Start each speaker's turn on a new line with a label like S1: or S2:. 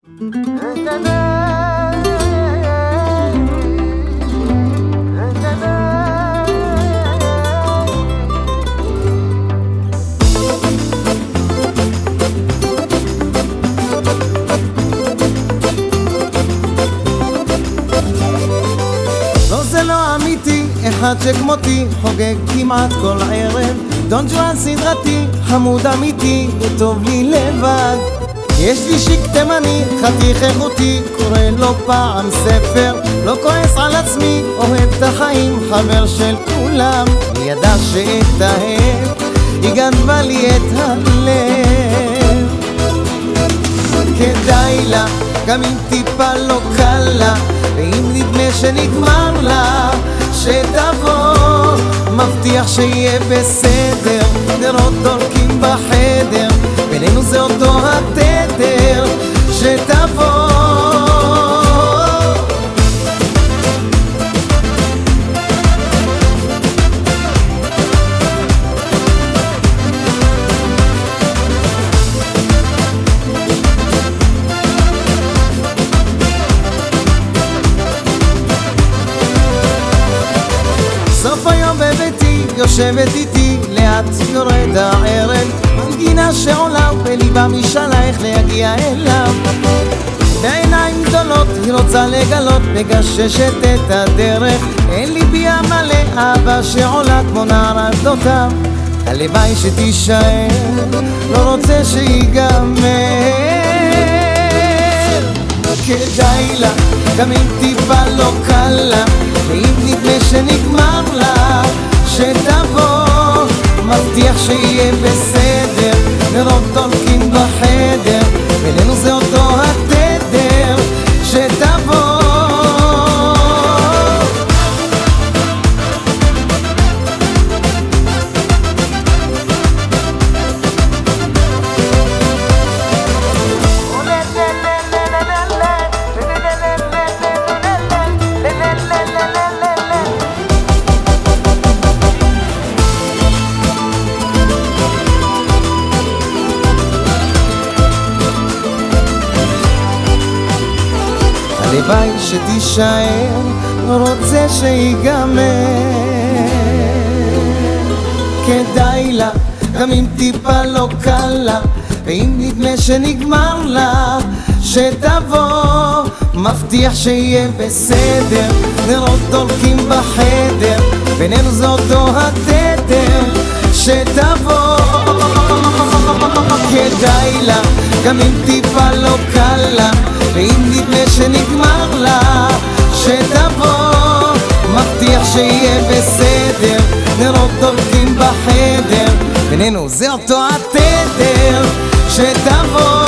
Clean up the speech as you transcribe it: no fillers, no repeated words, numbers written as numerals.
S1: לא, זה לא אמיתי, אחד שכמותי חוגג כמעט כל ערב. דון ג'ואן סדרתי, חמוד אמיתי, וטוב לי לבד. יש לי שיק תימני, חתיך איכותי, קורא לו פעם ספר. לא כועס על עצמי, אוהב את החיים, חבר של כולם. מי ידע שאתאהב, היא גנבה לי את הלב. כדאי לה, גם אם טיפה לא קל לה, ואם נדמה שנגמר לה, שתבוא, מבטיח שיהיה בסדר. נרות דולקים בחדר, בינינו זה אותו התדר. שתבוא, סוף היום בביתי, יושבת איתי, לאט יורד הערב. מנגינה שעולה ובליבה משאלה איך להגיע אליו. בעיניים גדולות היא רוצה לגלות, מגששת את הדרך. אין ליבי המלא אהבה שעולה כמו נער על גדותיו. הלוואי שתישאר, לא רוצה שיגמר. כדאי לה, גם אם טיפה לא קל לה, ואם נדמה שנגמר לה, שתבוא, מבטיח שיהיה בסדר. נרות דולקים בחדר, בינינו זה אותו התדר. שתבוא, הלוואי שתישאר, לא רוצה שיגמר. כדאי לה, גם אם טיפה לא קל לה, ואם נדמה שנגמר לה, שתבוא, מבטיח שיהיה בסדר. נרות דולקים בחדר, בינינו זה אותו התדר. שתבוא, כדאי לה, גם אם טיפה לא קל לה, ואם נדמה שנגמר לה, שתבוא, מבטיח שיהיה בסדר. נרות דולקים בחדר, בינינו זה אותו התדר. שתבוא